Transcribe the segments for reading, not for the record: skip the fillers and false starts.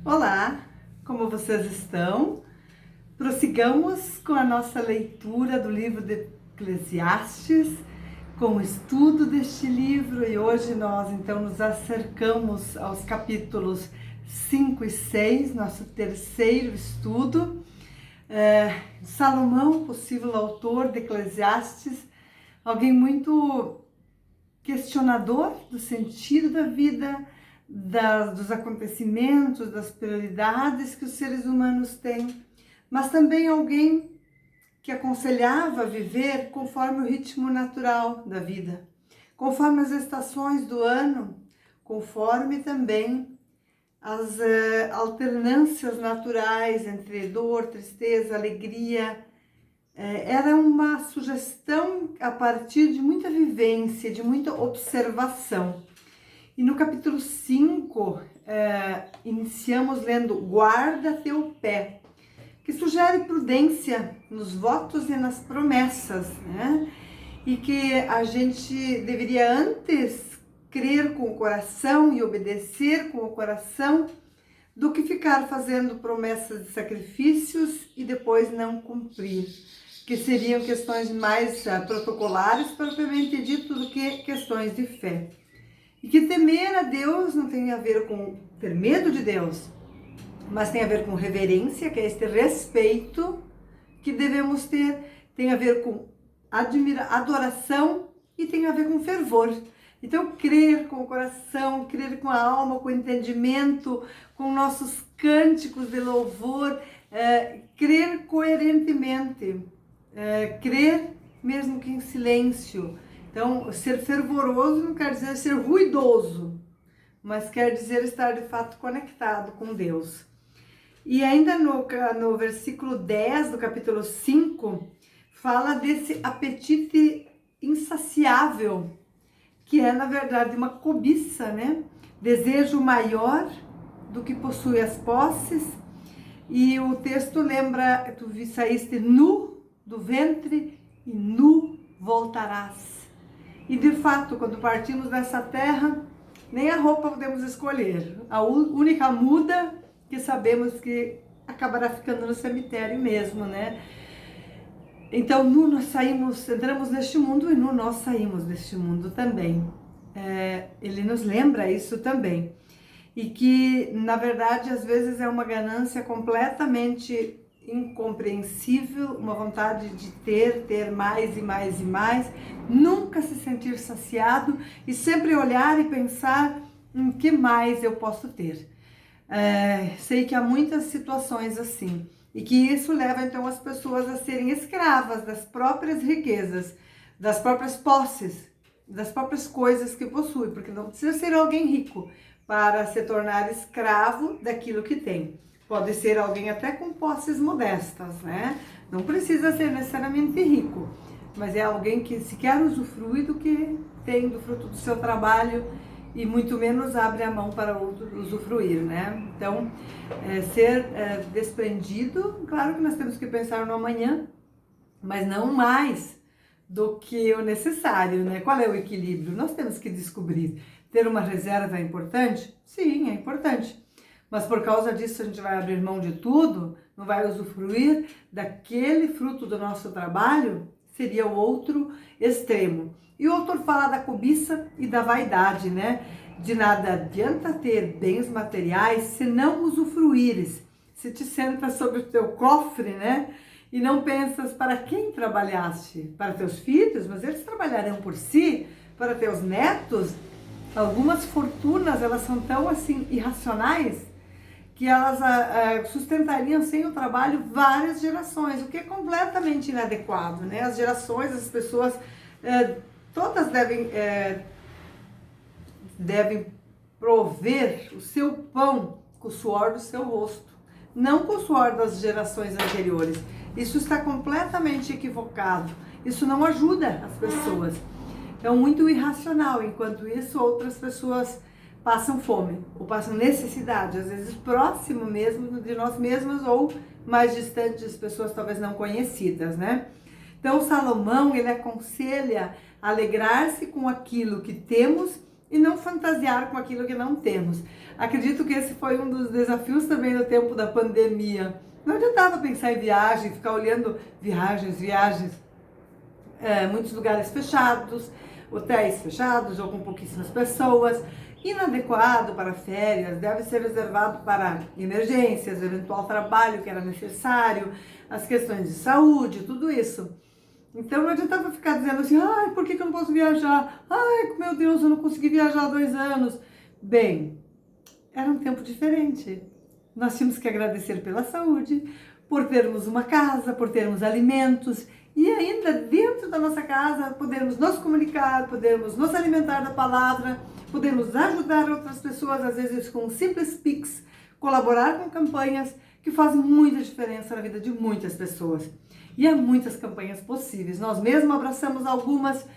Olá, como vocês estão? Prossigamos com a nossa leitura do livro de Eclesiastes, com o estudo deste livro, e hoje nós então nos acercamos aos capítulos 5 e 6, nosso terceiro estudo. Salomão, possível autor de Eclesiastes, alguém muito questionador do sentido da vida, dos acontecimentos, das prioridades que os seres humanos têm, mas também alguém que aconselhava viver conforme o ritmo natural da vida, conforme as estações do ano, conforme também as alternâncias naturais entre dor, tristeza, alegria. Era uma sugestão a partir de muita vivência, de muita observação. E no capítulo 5, iniciamos lendo Guarda teu pé, que sugere prudência nos votos e nas promessas, né? E que a gente deveria antes crer com o coração e obedecer com o coração do que ficar fazendo promessas de sacrifícios e depois não cumprir, que seriam questões mais protocolares, propriamente dito, do que questões de fé. E que temer a Deus não tem a ver com ter medo de Deus, mas tem a ver com reverência, que é este respeito que devemos ter, tem a ver com adoração e tem a ver com fervor. Então, crer com o coração, crer com a alma, com o entendimento, com nossos cânticos de louvor, crer coerentemente, crer mesmo que em silêncio. Então, ser fervoroso não quer dizer ser ruidoso, mas quer dizer estar de fato conectado com Deus. E ainda no versículo 10 do capítulo 5, fala desse apetite insaciável, que é, na verdade, uma cobiça, né? Desejo maior do que possui as posses. E o texto lembra, tu saíste nu do ventre e nu voltarás. E de fato, quando partimos dessa terra, nem a roupa podemos escolher. A única muda que sabemos que acabará ficando no cemitério mesmo, né? Então, nu nós saímos, entramos neste mundo e nu nós saímos deste mundo também. Ele nos lembra isso também. E que, na verdade, às vezes é uma ganância completamente incompreensível, uma vontade de ter mais e mais e mais, nunca se sentir saciado e sempre olhar e pensar em que mais eu posso ter. Sei que há muitas situações assim, e que isso leva então as pessoas a serem escravas das próprias riquezas, das próprias posses, das próprias coisas que possui, porque não precisa ser alguém rico para se tornar escravo daquilo que tem. Pode ser alguém até com posses modestas, né? Não precisa ser necessariamente rico, mas é alguém que sequer usufrui do que tem do fruto do seu trabalho e muito menos abre a mão para outro usufruir, né? Então, ser desprendido, claro que nós temos que pensar no amanhã, mas não mais do que o necessário, né? Qual é o equilíbrio? Nós temos que descobrir. Ter uma reserva é importante? Sim, é importante. Mas por causa disso a gente vai abrir mão de tudo, não vai usufruir daquele fruto do nosso trabalho? Seria o outro extremo. E o autor fala da cobiça e da vaidade, né? De nada adianta ter bens materiais se não usufruires. Se te sentas sobre o teu cofre, né? E não pensas para quem trabalhaste? Para teus filhos? Mas eles trabalharão por si, para teus netos. Algumas fortunas, elas são tão assim irracionais que elas sustentariam sem o trabalho várias gerações, o que é completamente inadequado, né? As gerações, as pessoas, todas devem prover o seu pão com o suor do seu rosto, não com o suor das gerações anteriores. Isso está completamente equivocado, isso não ajuda as pessoas. É muito irracional, enquanto isso outras pessoas passam fome, ou passam necessidade, às vezes próximo mesmo de nós mesmos, ou mais distante de pessoas talvez não conhecidas, né? Então Salomão, ele aconselha alegrar-se com aquilo que temos e não fantasiar com aquilo que não temos. Acredito que esse foi um dos desafios também no tempo da pandemia. Não adiantava pensar em viagem, ficar olhando viagens, muitos lugares fechados, hotéis fechados ou com pouquíssimas pessoas, inadequado para férias, deve ser reservado para emergências, eventual trabalho que era necessário, as questões de saúde, tudo isso. Então não adiantava ficar dizendo assim, ai, por que eu não posso viajar? Ai, meu Deus, eu não consegui viajar há 2 anos. Bem, era um tempo diferente. Nós tínhamos que agradecer pela saúde, por termos uma casa, por termos alimentos e ainda dentro da nossa casa podermos nos comunicar, podermos nos alimentar da palavra, podermos ajudar outras pessoas, às vezes com um simples Pix, colaborar com campanhas que fazem muita diferença na vida de muitas pessoas. E há muitas campanhas possíveis. Nós mesmos abraçamos algumas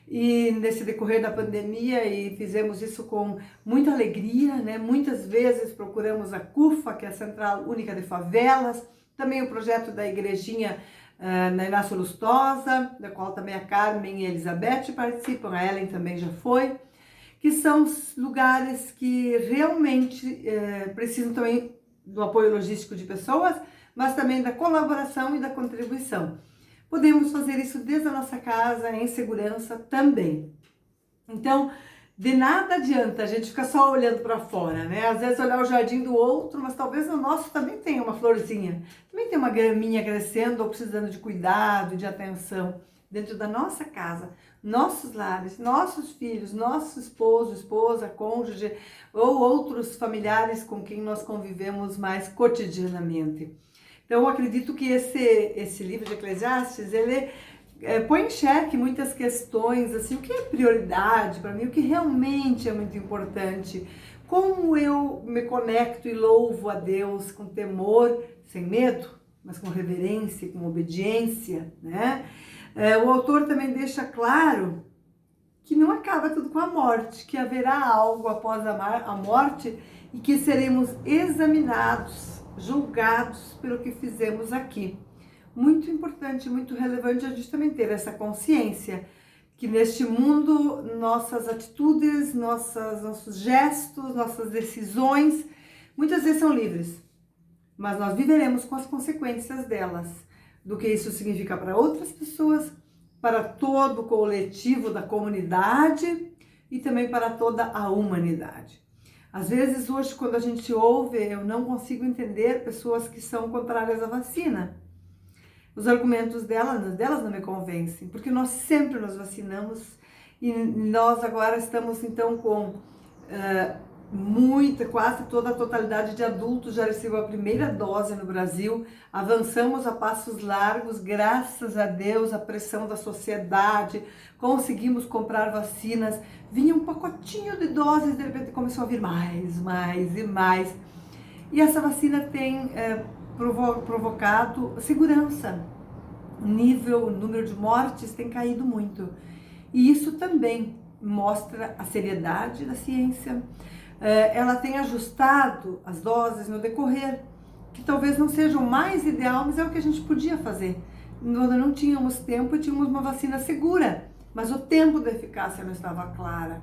e nesse decorrer da pandemia e fizemos isso com muita alegria, né? Muitas vezes procuramos a CUFA, que é a Central Única de Favelas, também o projeto da igrejinha na Inácio Lustosa, da qual também a Carmen e a Elizabeth participam, a Ellen também já foi, que são lugares que realmente precisam também do apoio logístico de pessoas, mas também da colaboração e da contribuição. Podemos fazer isso desde a nossa casa, em segurança também. Então, de nada adianta a gente ficar só olhando para fora, né? Às vezes olhar o jardim do outro, mas talvez o nosso também tenha uma florzinha, também tem uma graminha crescendo ou precisando de cuidado, de atenção. Dentro da nossa casa, nossos lares, nossos filhos, nosso esposo, esposa, cônjuge ou outros familiares com quem nós convivemos mais cotidianamente. Então, eu acredito que esse livro de Eclesiastes, ele põe em xeque muitas questões, assim, o que é prioridade para mim, o que realmente é muito importante, como eu me conecto e louvo a Deus com temor, sem medo, mas com reverência, com obediência, né? O autor também deixa claro que não acaba tudo com a morte, que haverá algo após a morte e que seremos examinados, julgados pelo que fizemos aqui. Muito importante, muito relevante a gente também ter essa consciência que neste mundo nossas atitudes, nossos gestos, nossas decisões, muitas vezes são livres, mas nós viveremos com as consequências delas, do que isso significa para outras pessoas, para todo o coletivo da comunidade e também para toda a humanidade. Às vezes, hoje, quando a gente ouve, eu não consigo entender pessoas que são contrárias à vacina. Os argumentos delas não me convencem, porque nós sempre nos vacinamos e nós agora estamos, então, com quase toda a totalidade de adultos já recebeu a primeira dose no Brasil. Avançamos a passos largos, graças a Deus, a pressão da sociedade, conseguimos comprar vacinas, vinha um pacotinho de doses, de repente começou a vir mais e mais. E essa vacina tem provocado segurança. O número de mortes tem caído muito. E isso também mostra a seriedade da ciência. Ela tem ajustado as doses no decorrer, que talvez não seja o mais ideal, mas é o que a gente podia fazer. Quando não tínhamos tempo, tínhamos uma vacina segura, mas o tempo da eficácia não estava clara.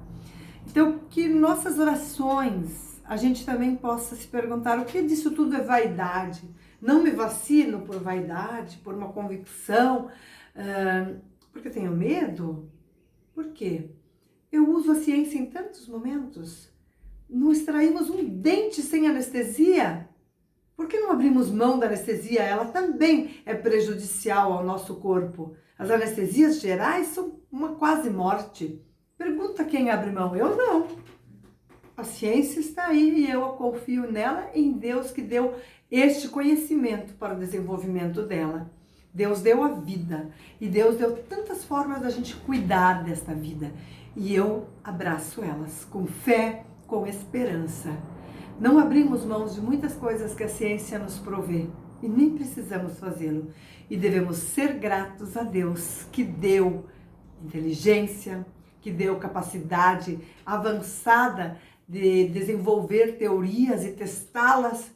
Então, que nossas orações, a gente também possa se perguntar o que disso tudo é vaidade. Não me vacino por vaidade, por uma convicção, porque tenho medo? Por quê? Eu uso a ciência em tantos momentos. Não extraímos um dente sem anestesia? Por que não abrimos mão da anestesia? Ela também é prejudicial ao nosso corpo. As anestesias gerais são uma quase morte. Pergunta quem abre mão. Eu não. A ciência está aí e eu confio nela e em Deus que deu este conhecimento para o desenvolvimento dela. Deus deu a vida e Deus deu tantas formas da gente cuidar desta vida. E eu abraço elas com fé, com esperança. Não abrimos mãos de muitas coisas que a ciência nos provê e nem precisamos fazê-lo. E devemos ser gratos a Deus que deu inteligência, que deu capacidade avançada de desenvolver teorias e testá-las,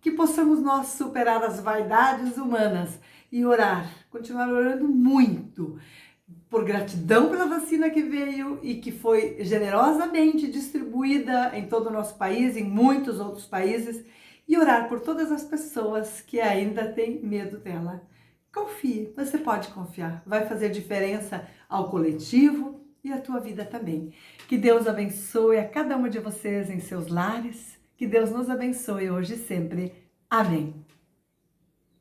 que possamos nós superar as vaidades humanas e orar, continuar orando muito, por gratidão pela vacina que veio e que foi generosamente distribuída em todo o nosso país, em muitos outros países, e orar por todas as pessoas que ainda têm medo dela. Confie, você pode confiar, vai fazer diferença ao coletivo e à tua vida também. Que Deus abençoe a cada uma de vocês em seus lares, que Deus nos abençoe hoje e sempre. Amém.